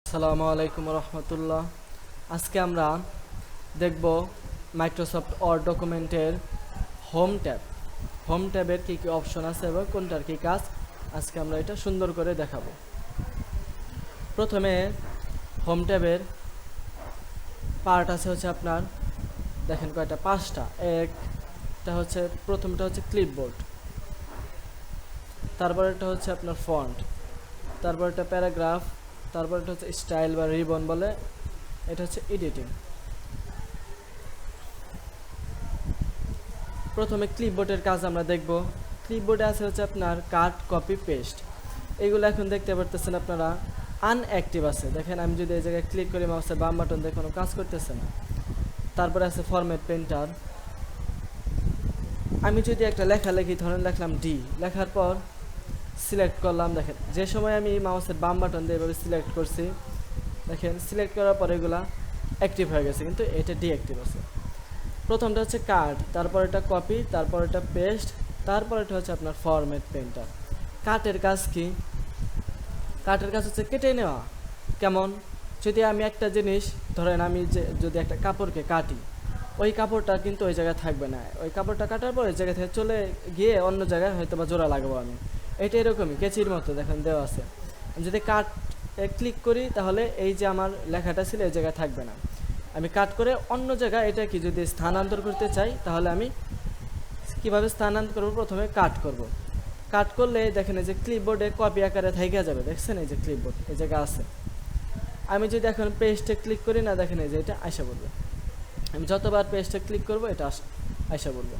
আসসালামু আলাইকুম রহমতুল্লাহ। আজকে আমরা দেখব মাইক্রোসফট ওয়ার্ড ডকুমেন্টের হোম ট্যাবের কী কী অপশন আছে এবং কোনটার কী কাজ আজকে আমরা এটা সুন্দর করে দেখাবো। প্রথমে হোম ট্যাবের পার্ট আছে হচ্ছে আপনার দেখেন কয়টা, পাঁচটা। একটা হচ্ছে প্রথমটা হচ্ছে ক্লিপবোর্ড, তারপরেরটা হচ্ছে আপনার ফন্ট, তারপরটা প্যারাগ্রাফ, তারপরটা হচ্ছে স্টাইল বা রিবন বলে, এটা হচ্ছে এডিটিং। প্রথমে ক্লিপবোর্ডের কাজ আমরা দেখব। ক্লিপবোর্ডে আছে হচ্ছে আপনার কাট, কপি, পেস্ট। এইগুলো এখন দেখতে পারতেছেন আপনারা আনঅ্যাক্টিভ আছে। দেখেন আমি যদি এই জায়গায় ক্লিক করি মাউসের বাম বাটন দিয়ে কোনো কাজ করতেছে না। তারপরে আছে ফরম্যাট পেন্টার। আমি যদি একটা লেখা লিখি, ধরেন লিখলাম ডি, লেখার পর সিলেক্ট করলাম। দেখেন যে সময় আমি মাউসের বাম বাটন দিয়ে এভাবে সিলেক্ট করছি, দেখেন সিলেক্ট করার পর এগুলা অ্যাক্টিভ হয়ে গেছে, কিন্তু এটা ডিঅ্যাক্টিভ আছে। প্রথমটা হচ্ছে কাট, তারপর এটা কপি, তারপর এটা পেস্ট, তারপর এটা হচ্ছে আপনার ফরম্যাট পেন্টার। কাটের কাজ কি? কাটের কাজ হচ্ছে কেটে নেওয়া। কেমন? যদি আমি একটা জিনিস, ধরেন আমি যদি একটা কাপড়কে কাটি, ওই কাপড়টা কিন্তু ওই জায়গায় থাকবে না। ওই কাপড়টা কাটার পর ওই জায়গা থেকে চলে গিয়ে অন্য জায়গায় হয়তো বা জোড়া লাগাবো আমি। এটা এরকমই কেচির মতো দেখেন দেওয়া আছে। যদি কাট ক্লিক করি তাহলে এই যে আমার লেখাটা ছিল এই জায়গায় থাকবে না। আমি কাট করে অন্য জায়গায় এটা কি যদি স্থানান্তর করতে চাই, তাহলে আমি কিভাবে স্থানান্তর করব? প্রথমে কাট করব। কাট করলে দেখেন এই যে ক্লিপবোর্ডে কপি আকারে থাইকা যাবে। দেখছেন এই যে ক্লিপবোর্ড এই জায়গা আছে। আমি যদি এখন পেস্টে ক্লিক করি না, দেখেন এই যে এটা আইসা পড়বে। আমি যতবার পেস্টে ক্লিক করব এটা আইসা পড়বে।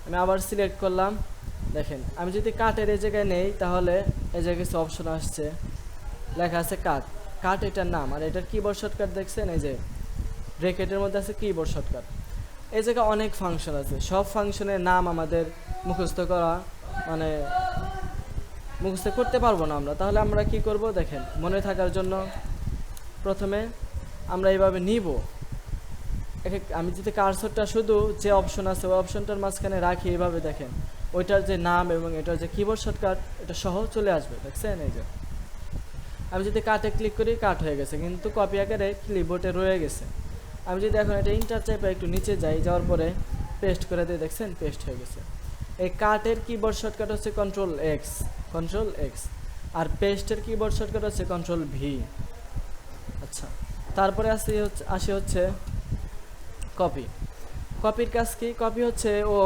আমি আবার সিলেক্ট করলাম। দেখেন আমি যদি কাটের এই জায়গায় নেই, তাহলে এই জায়গায় কিছু অপশন আসছে, লেখা আছে কাট। কাট এটার নাম, আর এটার কিবোর্ড শর্টকাট দেখছেন এই যে ব্র্যাকেটের মধ্যে আছে কিবোর্ড শর্টকাট। এই জায়গায় অনেক ফাংশন আছে, সব ফাংশনের নাম আমাদের মুখস্থ করা মানে মুখস্থ করতে পারবো না আমরা। তাহলে আমরা কি করব? দেখেন মনে থাকার জন্য প্রথমে আমরা এইভাবে নিব। আমি যদি কার্সরটা শুধু যে অপশন আছে ওই অপশনটার মাঝখানে রাখি, এইভাবে দেখেন ওইটার যে নাম এবং এটার যে কিবোর্ড শর্টকাট এটা সহ চলে আসবে। দেখছেন এই যে আমি যদি কাটে ক্লিক করি, কাট হয়ে গেছে, কিন্তু কপি আকারে ক্লিপবোর্ডে রয়ে গেছে। আমি যদি এখন এটা ইন্টার চাইপে একটু নিচে যাই, যাওয়ার পরে পেস্ট করে দিয়ে, দেখছেন পেস্ট হয়ে গেছে। এই কাটের কিবোর্ড শর্টকাট হচ্ছে কন্ট্রোল এক্স, আর পেস্টের কিবোর্ড শর্টকাট হচ্ছে কন্ট্রোল ভি। আচ্ছা, তারপরে আসি হচ্ছে কপি। কপির কাজ কি? কপি হচ্ছে ও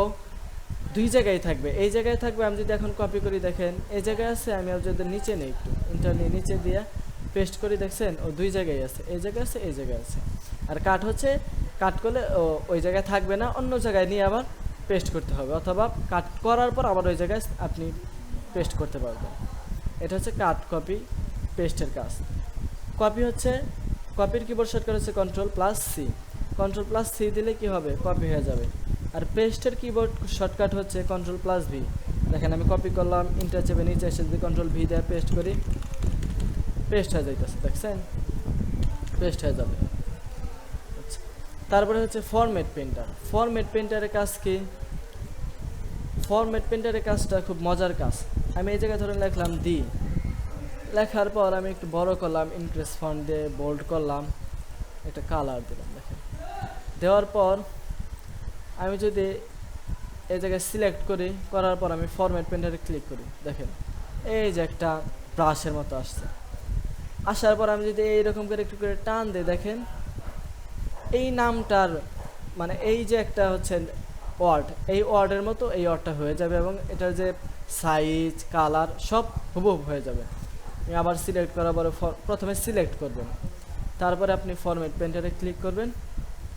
দুই জায়গায় থাকবে। এই জায়গায় থাকবে, আমি যদি এখন কপি করি, দেখেন এই জায়গায় আছে। আমি যদি নিচে নেই, একটু ইন্টার নিয়ে নিচে দিয়ে পেস্ট করি, দেখছেন ও দুই জায়গায় আছে, এই জায়গায় আছে, এই জায়গায় আছে। আর কাট হচ্ছে কাট করলে ও ওই জায়গায় থাকবে না, অন্য জায়গায় নিয়ে আবার পেস্ট করতে হবে, অথবা কাট করার পর আবার ওই জায়গায় আপনি পেস্ট করতে পারবেন। এটা হচ্ছে কাট, কপি, পেস্টের কাজ। কপি হচ্ছে কপির কিবোর্ড শর্টকাট হচ্ছে কন্ট্রোল+C। কন্ট্রোল+C দিলে কি হবে? কপি হয়ে যাবে। আর পেস্টের কিবোর্ড শর্টকাট হচ্ছে কন্ট্রোল+V। দেখেন আমি কপি করলাম, ইন্টার চেপে নিচে এসে যদি কন্ট্রোল+V দিয়ে পেস্ট করি, পেস্ট হয়ে যাইতেছে। দেখছেন পেস্ট হয়ে যাবে। আচ্ছা, তারপরে হচ্ছে ফরম্যাট পেন্টার। ফরম্যাট পেন্টারের কাজ কি? ফরম্যাট পেন্টারের কাজটা খুব মজার কাজ। আমি এই জায়গায় ধরে লিখলাম দি, লেখার পর আমি একটু বড় করলাম, ইনক্রিজ ফন্ট দিয়ে বোল্ড করলাম, একটা কালার দিলাম। দেখেন দেওয়ার পর আমি যদি এই জায়গায় সিলেক্ট করি, করার পর আমি ফরম্যাট পেন্টারে ক্লিক করি, দেখেন এই যে একটা ব্রাশের মতো আসছে। আসার পর আমি যদি এইরকম করে একটু করে টান দিই, দেখেন এই নামটার মানে এই যে একটা হচ্ছে ওয়ার্ড, এই ওয়ার্ডের মতো এই ওয়ার্ডটা হয়ে যাবে, এবং এটার যে সাইজ, কালার সব হুবহু হয়ে যাবে। আমি আবার সিলেক্ট করার পরে প্রথমে সিলেক্ট করবেন, তারপরে আপনি ফরম্যাট পেন্টারে ক্লিক করবেন,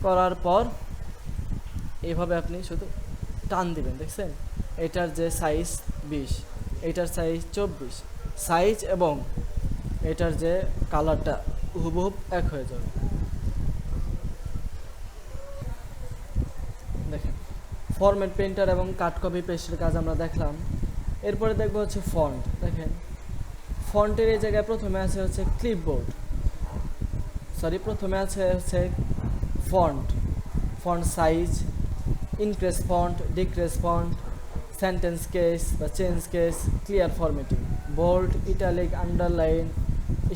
করার পর এইভাবে আপনি শুধু টান দিবেন। দেখছেন এটার যে সাইজ 20, এটার সাইজ 24, সাইজ এবং এটার যে কালারটা হুবহু এক হয়ে যাবে। দেখেন ফরম্যাট পেন্টার এবং কাট, কপি, পেস্টের কাজ আমরা দেখলাম। এরপরে দেখবো হচ্ছে ফন্ট। দেখেন ফন্টের এই জায়গায় প্রথমে আছে হচ্ছে ক্লিপবোর্ড, প্রথমে আছে হচ্ছে font size, increase font, decrease font, sentence case বা change case, clear formatting, bold, italic, underline,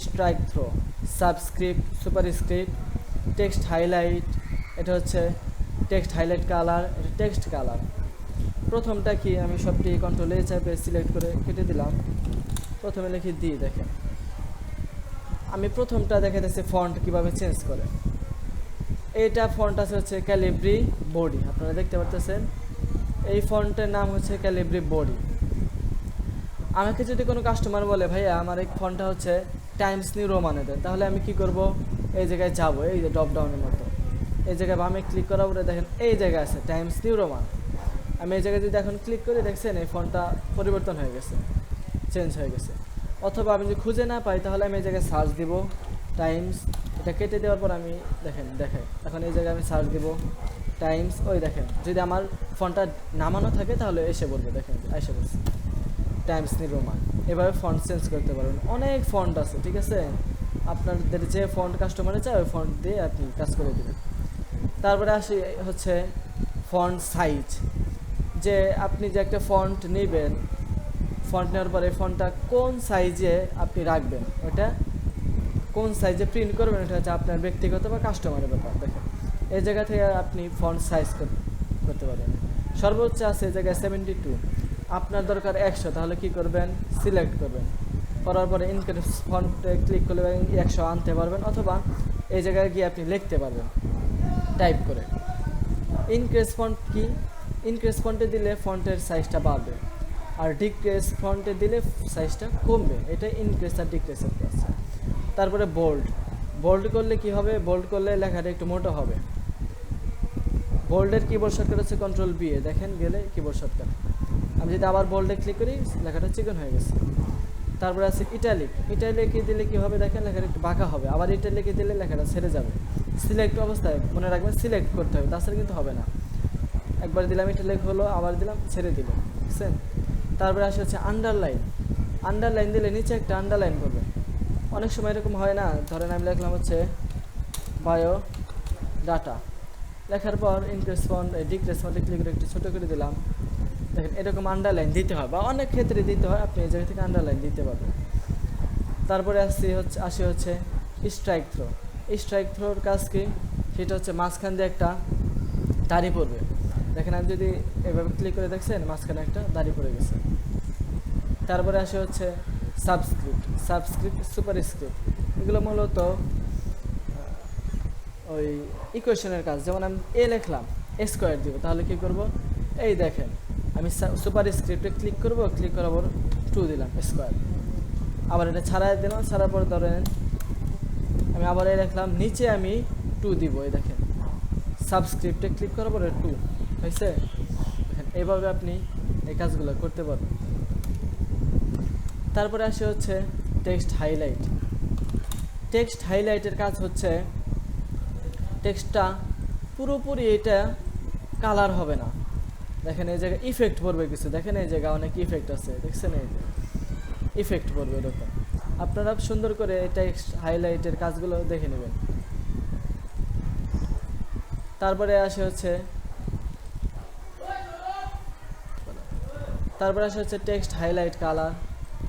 strikethrough, subscript, superscript, text highlight, এটা হচ্ছে টেক্সট হাইলাইট কালার, এটা টেক্সট কালার। প্রথমটা কি, আমি সবটি কন্ট্রোল এ চাপে সিলেক্ট করে কেটে দিলাম। প্রথমে লিখি দি। দেখেন আমি প্রথমটা দেখাতেছি ফন্ট কিভাবে চেঞ্জ করে। এইটা ফন্ট আছে হচ্ছে ক্যালিব্রি বডি, আপনারা দেখতে পাচ্ছেন। এই ফন্টের নাম হচ্ছে ক্যালিব্রি বডি। আমাকে যদি কোনো কাস্টমার বলে ভাইয়া আমার এই ফন্টটা হচ্ছে টাইমস নিউ রোমানে দেন, তাহলে আমি কি করব, এই জায়গায় যাব, এই যে ড্রপ ডাউনের মতো এই জায়গায় বামে ক্লিক করার পরে দেখেন এই জায়গায় আছে টাইমস নিউ রোমান। আমি এই জায়গায় যদি এখন ক্লিক করি, দেখছেন এই ফন্টটা পরিবর্তন হয়ে গেছে, চেঞ্জ হয়ে গেছে। অথবা আমি যদি খুঁজে না পাই, তাহলে আমি এই জায়গায় সার্চ দিব টাইমস, এটা কেটে দেওয়ার পর আমি দেখাই এখন এই জায়গায় আমি সার্চ দিব টাইমস। ওই দেখেন যদি আমার ফন্টটা নামানো থাকে তাহলে এসে বলবে, দেখেন এসে বলছে টাইমস নিউ রোমান। এভাবে ফন্ট চেঞ্জ করতে পারবেন। অনেক ফন্ট আছে, ঠিক আছে, আপনাদের যে ফন্ট কাস্টমারে চায় ওই ফন্ট দিয়ে আপনি কাজ করে দেবেন। তারপরে আসি হচ্ছে ফন্ট সাইজ, যে আপনি যে একটা ফন্ট নেবেন, ফন্ট নেওয়ার পরে ফন্টটা কোন সাইজে আপনি রাখবেন, ওটা কোন সাইজে প্রিন্ট করবেন, এটা হচ্ছে আপনার ব্যক্তিগত বা কাস্টমারের ব্যাপার। দেখেন এই জায়গা থেকে আপনি ফন্ট সাইজ করতে পারেন। সর্বোচ্চ আছে এই জায়গায় 72, আপনার দরকার 100, তাহলে কি করবেন, সিলেক্ট করবেন, করার পরে ইনক্রিজ ফন্টে ক্লিক করলে 100 আনতে পারবেন, অথবা এই জায়গায় গিয়ে আপনি লিখতে পারবেন টাইপ করে। ইনক্রিজ ফন্ট কি, ইনক্রিজ ফন্টে দিলে ফন্টের সাইজটা বাড়বে, আর ডিক্রিজ ফন্টে দিলে সাইজটা কমবে। এটা ইনক্রিজ আর ডিক্রিজের কাজ। তারপরে বোল্ড করলে কি হবে, বোল্ড করলে লেখাটা একটু মোটা হবে। বোল্ডের কিবোর্ড শর্টকাট হচ্ছে কন্ট্রোল বি, দেখেন গেলে কিবোর্ড শর্টকাট। আমি যদি আবার বোল্ডে ক্লিক করি, লেখাটা চিকন হয়ে গেছে। তারপরে আছে ইটালিক, ইটালিকে দিলে কি হবে, দেখেন লেখাটা একটু বাঁকা হবে। আবার ইটালিকে দিলে লেখাটা ছেড়ে যাবে। সিলেক্ট অবস্থায় মনে রাখবেন সিলেক্ট করতে হবে, তাছাড়া কিন্তু হবে না। একবার দিলাম ইটালিক হলো, আবার দিলাম ছেড়ে দিল, বুঝছেন। তারপরে আসে হচ্ছে আন্ডারলাইন, আন্ডারলাইন দিলে নিচে একটা আন্ডারলাইন করবে। অনেক সময় এরকম হয় না, ধরেন আমি লিখলাম হচ্ছে বায়ো ডাটা, লেখার পর ইনক্রিজ ফন্ট ডিক্রিজ ফন্টে ক্লিক করে একটু ছোটো করে দিলাম। দেখেন এরকম আন্ডারলাইন দিতে হয়, বা অনেক ক্ষেত্রে দিতে হয়, আপনি এই জায়গা থেকে আন্ডারলাইন দিতে পারবেন। তারপরে আসি হচ্ছে স্ট্রাইক থ্রো। স্ট্রাইক থ্রোর কাজ কি, সেটা হচ্ছে মাঝখান দিয়ে একটা দাড়ি পড়বে। দেখেন আমি যদি এভাবে ক্লিক করে দেখছেন মাঝখানে একটা দাড়ি পড়ে গেছে। তারপরে আসে হচ্ছে সাবস্ক্রিপ্ট, সুপারস্ক্রিপ্ট, এগুলো মূলত ওই ইকুয়েশনের কাজ। যেমন আমি এ লিখলাম, স্কোয়ার দিব, তাহলে কি করব, এই দেখেন আমি সুপারস্ক্রিপ্টে ক্লিক করব, ক্লিক করার পর 2 দিলাম স্কোয়ার, আবার এটা ছাড়াই দিলাম, ছাড়ার পর ধরেন আমি আবার এই লিখলাম, নিচে আমি 2 দিব, এই দেখেন সাবস্ক্রিপ্টে ক্লিক করার পরে 2 হয়েছে। দেখেন এইভাবে আপনি এই কাজগুলো করতে পারবেন। তারপরে আসে হচ্ছে টেক্সট হাইলাইট। টেক্সট হাইলাইটের কাজ হচ্ছে টেক্সটটা পুরোপুরি এটা কালার হবে না। দেখেন এই জায়গায় ইফেক্ট পড়বে কিছু, দেখেন এই জায়গায় অনেক ইফেক্ট আছে, দেখছেন এই যে ইফেক্ট পড়বে এরকম। আপনারা সুন্দর করে এই টেক্সট হাইলাইটের কাজগুলো দেখে নেবেন। তারপরে আসে হচ্ছে text highlight colour.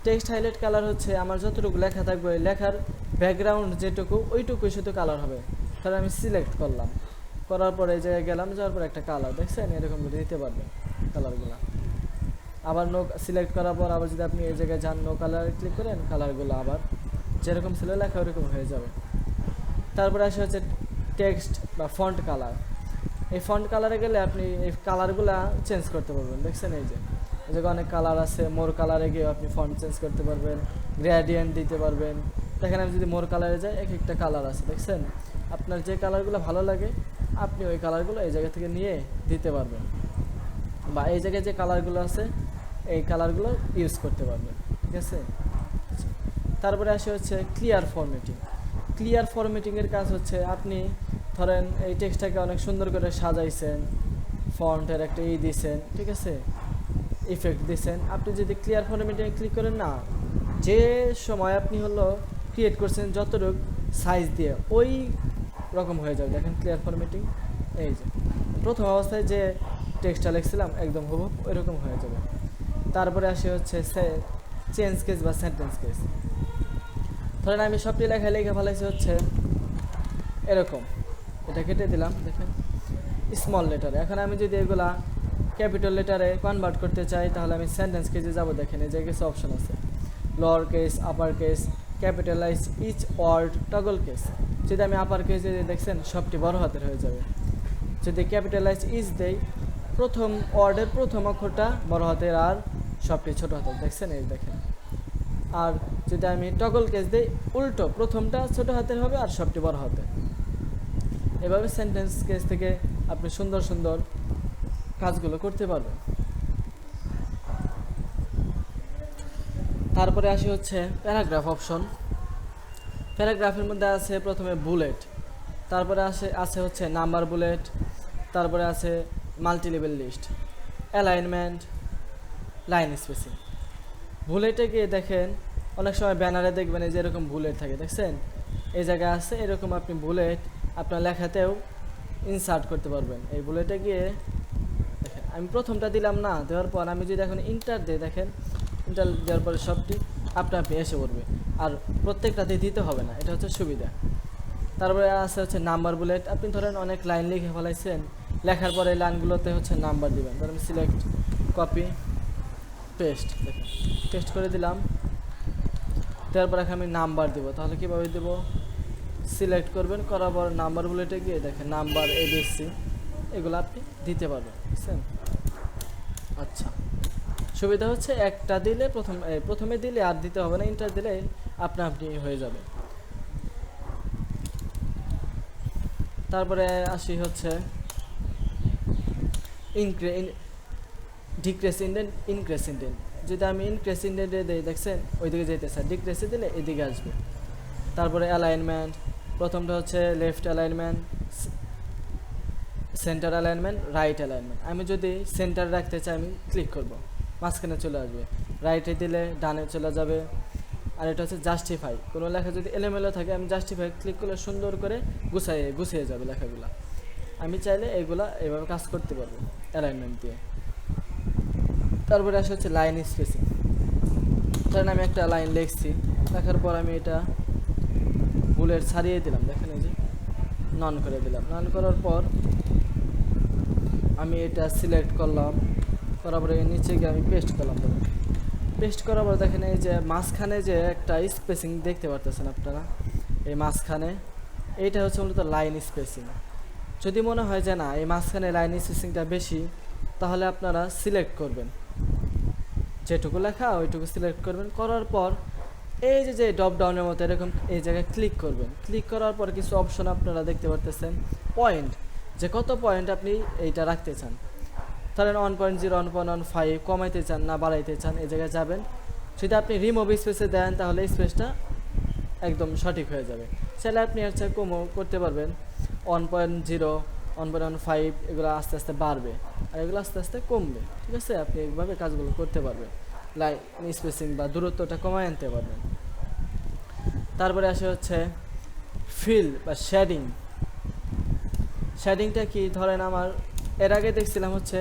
Text highlight colour হচ্ছে আমার যতটুকু লেখা থাকবে, লেখার ব্যাকগ্রাউন্ড যেটুকু ওইটুকুই শুধু কালার হবে। তাহলে আমি সিলেক্ট করলাম, করার পরে এই জায়গায় গেলাম, যাওয়ার পর একটা কালার, দেখছেন এরকম দিতে পারবেন কালারগুলো। আবার নো সিলেক্ট করার পর আবার যদি আপনি এই জায়গায় যান, নো কালারে ক্লিক করেন, কালারগুলো আবার যেরকম ছিল লেখা ওরকম হয়ে যাবে। তারপরে আসে হচ্ছে টেক্সট বা ফন্ট কালার। এই ফন্ট কালারে গেলে আপনি এই কালারগুলো চেঞ্জ করতে পারবেন। দেখছেন এই জায়গায় অনেক কালার আছে, মোর কালারে গিয়ে আপনি ফন্ট চেঞ্জ করতে পারবেন, গ্রেডিয়েন্ট দিতে পারবেন। দেখেন আমি যদি মোর কালারে যাই, এক একটা কালার আছে, দেখছেন আপনার যে কালারগুলো ভালো লাগে আপনি ওই কালারগুলো এই জায়গা থেকে নিয়ে দিতে পারবেন, বা এই জায়গায় যে কালারগুলো আছে এই কালারগুলো ইউজ করতে পারবেন, ঠিক আছে। তারপরে আসে হচ্ছে ক্লিয়ার ফরম্যাটিং। ক্লিয়ার ফরম্যাটিংয়ের কাজ হচ্ছে আপনি ধরেন এই টেক্সটটাকে অনেক সুন্দর করে সাজাইছেন, ফন্টের একটা দিয়েছেন, ঠিক আছে, ইফেক্ট দিয়েছেন। আপনি যদি ক্লিয়ার ফরম্যাটিংয়ে ক্লিক করেন না, যে সময় আপনি হলো ক্রিয়েট করছেন যতটুকু সাইজ দিয়ে ওই রকম হয়ে যাবে। দেখেন ক্লিয়ার ফরম্যাটিং, এই যে প্রথম অবস্থায় যে টেক্সটটা লিখছিলাম একদম হুবহু ওই রকম হয়ে যাবে। তারপরে আসে হচ্ছে চেঞ্জ কেস বা সেন্টেন্স কেস। ধরেন আমি সবটি লেখা লিখে ফেলাইছি হচ্ছে এরকম, এটা কেটে দিলাম দেখেন স্মল লেটারে। এখন আমি যদি এগুলা ক্যাপিটাল লেটারে কনভার্ট করতে চাই তাহলে আমি সেন্টেন্স কেজে যাব, দেখেন এই যে কিছু অপশন আছে, lower case, upper case, capitalize each word, toggle case. যদি আমি আপার কেসে দেখছেন সবটি বড় হাতের হয়ে যাবে। যদি ক্যাপিটালাইজ ইচ দেই প্রথম ওয়ার্ডের প্রথম অক্ষরটা বড় হাতের আর সবটি ছোট হাতের, দেখছেন এই দেখেন। আর যদি আমি টগল কেস দিই উল্টো, প্রথমটা ছোট হাতের হবে আর সবটি বড় হাতের। এভাবে সেন্টেন্স কেস থেকে আপনি সুন্দর সুন্দর কাজগুলো করতে পারবেন। তারপরে আসি হচ্ছে প্যারাগ্রাফ অপশন। প্যারাগ্রাফের মধ্যে আছে প্রথমে বুলেট, তারপরে আছে হচ্ছে নাম্বার বুলেট, তারপরে আছে multi level list, alignment, line spacing. বুলেটে গিয়ে দেখেন অনেক সময় ব্যানারে দেখবেন এই যে এরকম বুলেট থাকে, দেখছেন এই জায়গায় আছে এরকম, আপনি বুলেট আপনার লেখাতেও ইনসার্ট করতে পারবেন। এই বুলেটে গিয়ে দেখেন আমি প্রথমটা দিলাম না, দেওয়ার পর আমি যদি এখন ইন্টার দিই, দেখেন ইন্টার দেওয়ার পরে সবটি আপনি এসে পড়বে, আর প্রত্যেকটাতে দিতে হবে না, এটা হচ্ছে সুবিধা। তারপরে আছে হচ্ছে নাম্বার বুলেট। আপনি ধরেন অনেক লাইন লিখে ফেলাইছেন, লেখার পরে এই লাইনগুলোতে হচ্ছে নাম্বার দিবেন। ধরেন সিলেক্ট, কপি, পেস্ট, দেখেন পেস্ট করে দিলাম, দেওয়ার পরে আমি নাম্বার দিব। তাহলে কীভাবে দেবো, সিলেক্ট করবেন, করার পর নাম্বার বুলেটে গিয়ে দেখেন নাম্বার ABC এগুলো আপনি দিতে পারবেন, বুঝছেন। আচ্ছা, সুবিধা হচ্ছে একটা দিলে প্রথমে দিলে আর দিতে হবে না, ইন্টার দিলে আপনি হয়ে যাবে। তারপরে আসি হচ্ছে ডিক্রেস ইন্ডেন্ট, ইনক্রেস ইন্ডেন্ট। যদি আমি ইনক্রেস ইন্ডেন্টে দিই, দেখছেন ওইদিকে যেতেছে, ডিক্রেসে দিলে এদিকে আসবে। তারপরে অ্যালাইনমেন্ট, প্রথমটা হচ্ছে left alignment, centre alignment, right alignment. আমি যদি সেন্টার রাখতে চাই আমি ক্লিক করব, মাঝখানে চলে আসবে, রাইটে দিলে ডানে চলে যাবে। আর এটা হচ্ছে জাস্টিফাই, কোনো লেখা যদি এলোমেলো থাকে আমি জাস্টিফাই ক্লিক করলে সুন্দর করে গুছিয়ে যাবে লেখাগুলো। আমি চাইলে এগুলা এভাবে কাজ করতে পারবো অ্যালাইনমেন্ট দিয়ে। তারপরে আসে হচ্ছে লাইন স্পেসিং। ধরেন আমি একটা লাইন লিখছি, লেখার পর আমি এটা বুলেট ছাড়িয়ে দিলাম, দেখেন এই যে নন করে দিলাম। নন করার পর আমি এটা সিলেক্ট করলাম, করার পরে নিচে গিয়ে আমি পেস্ট করলাম। পেস্ট করার পর দেখেন এই যে মাঝখানে যে একটা স্পেসিং দেখতে পারতেছেন আপনারা, এই মাঝখানে এইটা হচ্ছে মূলত লাইন স্পেসিং। যদি মনে হয় যে না এই মাঝখানে লাইন স্পেসিংটা বেশি, তাহলে আপনারা সিলেক্ট করবেন, যেটুকু লেখা ওইটুকু সিলেক্ট করবেন। করার পর এই যে ড্রপ ডাউনের মতো এরকম এই জায়গায় ক্লিক করবেন। ক্লিক করার পর কিছু অপশন আপনারা দেখতে পারতেছেন, পয়েন্ট, যে কত পয়েন্ট আপনি এইটা রাখতে চান। ধরেন 1.0, 1.15 কমাইতে চান না বাড়াইতে চান, এই জায়গায় যাবেন। যদি আপনি রিমুভ স্পেসে দেন তাহলে স্পেসটা একদম সঠিক হয়ে যাবে। চাইলে আপনি হচ্ছে কমও করতে পারবেন, 1.0, 1.15 এগুলো আস্তে আস্তে বাড়বে আর এগুলো আস্তে আস্তে কমবে, ঠিক আছে। আপনি এইভাবে কাজগুলো করতে পারবেন, লাইন স্পেসিং বা দূরত্বটা কমায় আনতে পারবেন। তারপরে আসে হচ্ছে ফিল বা শেডিং। শেডিংটা কি, ধরেন আমার এর আগে দেখছিলাম হচ্ছে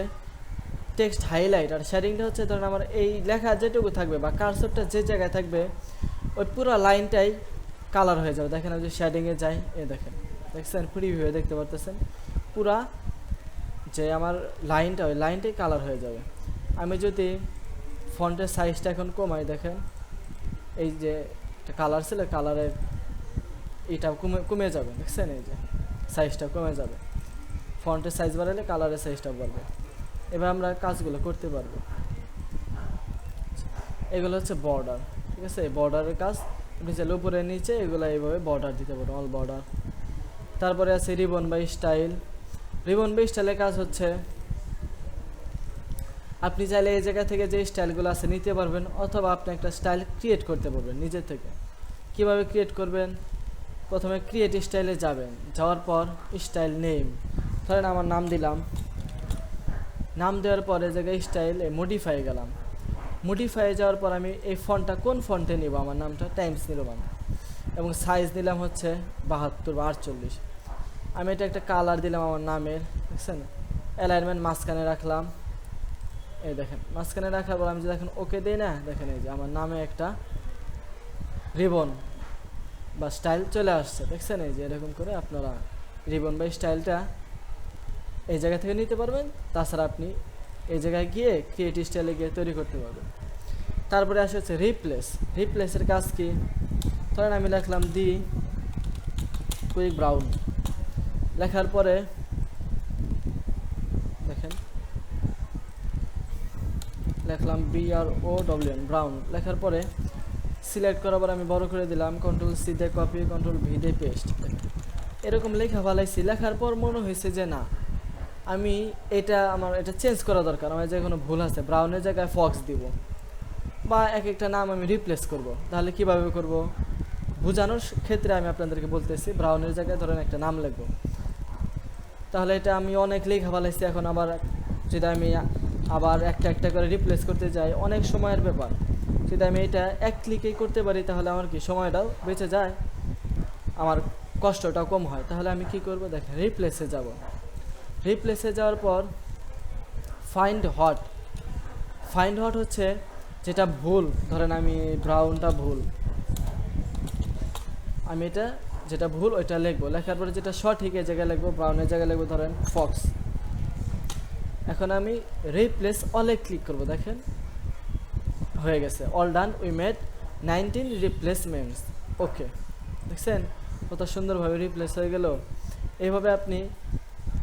টেক্সট হাইলাইট, আর শেডিংটা হচ্ছে ধরেন আমার এই লেখা যেটুকু থাকবে বা কার্সরটা যে জায়গায় থাকবে ওই পুরো লাইনটাই কালার হয়ে যাবে। দেখেন আমি যদি শেডিংয়ে যাই, দেখছেন প্রিভিউ দেখতে পারতেছেন পুরা যে আমার লাইনটা, ওই লাইনটাই কালার হয়ে যাবে। আমি যদি ফন্টের সাইজটা এখন কমাই, দেখেন এই যে কালার ছিল কালারের এটা কমে যাবে, দেখছেন এই যে সাইজটা কমে যাবে। ফন্টের সাইজ বাড়ালে কালারের সাইজটা বাড়বে। এবার আমরা কাজগুলো করতে পারবো। এগুলো হচ্ছে বর্ডার, ঠিক আছে। বর্ডারের কাজ আপনি চাইলে উপরে নিচে এগুলো এইভাবে বর্ডার দিতে পারবেন, অল বর্ডার। তারপরে আছে ribbon by style. Ribbon by স্টাইলের কাজ হচ্ছে আপনি চাইলে এই জায়গা থেকে যে স্টাইলগুলো আছে নিতে পারবেন, অথবা আপনি একটা স্টাইল ক্রিয়েট করতে পারবেন নিজের থেকে। কিভাবে ক্রিয়েট করবেন, প্রথমে ক্রিয়েট স্টাইলে যাবেন, যাওয়ার পর স্টাইল নেম, ধরেন আমার নাম দিলাম, নাম দেওয়ার পরে জায়গায় স্টাইলে মডিফাই গেলাম, মডিফাই যাওয়ার পর আমি এই ফন্টটা কোন ফন্টে নিব, আমার নামটা টাইমস নিলাম এবং সাইজ দিলাম হচ্ছে 72 বা 48। আমি এটা একটা কালার দিলাম আমার নামের, দেখছেন। অ্যালাইনমেন্ট মাঝখানে রাখলাম, এই দেখেন মাঝখানে রাখার পর আমি যে দেখেন ওকে দিই না, দেখেন এই যে আমার নামে একটা রিবন বা স্টাইল চলে আসছে, দেখছেন? এই যে এরকম করে আপনারা রিবন বা স্টাইলটা এই জায়গা থেকে নিতে পারবেন। তাছাড়া আপনি এই জায়গায় গিয়ে ক্রিয়েটিভ স্টাইলে গিয়ে তৈরি করতে পারবেন। তারপরে আসে হচ্ছে রিপ্লেসের কাজ কি? ধরেন আমি লিখলাম দি কুইক ব্রাউন, লেখার পরে দেখেন লিখলাম BROWN ব্রাউন, লেখার পরে সিলেক্ট করার পর আমি বড় করে দিলাম, কন্ট্রোল সি দিয়ে কপি, কন্ট্রোল ভি দিয়ে পেস্ট। এরকম লেখা ভালাইছি, লেখার পর মনে হয়েছে যে না, আমি আমার এটা চেঞ্জ করা দরকার, আমার যে কোনো ভুল আছে, ব্রাউনের জায়গায় ফক্স দিব বা এক একটা নাম আমি রিপ্লেস করব। তাহলে কিভাবে করব বোঝানোর ক্ষেত্রে আমি আপনাদেরকে বলতেছি, ব্রাউনের জায়গায় ধরেন একটা নাম লিখব। তাহলে এটা আমি অনেক লেখা ভালাইছি, এখন আবার যদি আমি আবার একটা একটা করে রিপ্লেস করতে যাই অনেক সময়ের ব্যাপার। যদি আমি এটা এক ক্লিকেই করতে পারি তাহলে আমার কি সময়টাও বেঁচে যায়, আমার কষ্টটাও কম হয়। তাহলে আমি কি করব, দেখেন রিপ্লেসে যাব। রিপ্লেসে যাওয়ার পর ফাইন্ড হট হচ্ছে যেটা ভুল, ধরেন আমি ব্রাউনটা ভুল, আমি এটা যেটা ভুল ওইটা লিখবো, লেখার পরে যেটা সঠিক এই জায়গায় লিখবো, ব্রাউনের জায়গায় লিখবো ধরেন ফক্স। এখন আমি রিপ্লেস অলে ক্লিক করব, দেখেন হয়ে গেছে, all done, we made 19 replacements. Okay, দেখছেন কত সুন্দরভাবে রিপ্লেস হয়ে গেল। এইভাবে আপনি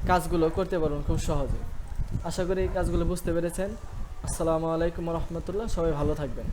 কাজগুলো করতে পারবেন খুব সহজে। আশা করি কাজগুলো বুঝতে পেরেছেন। আসসালামু আলাইকুম রহমতুল্লাহ, সবাই ভালো থাকবেন।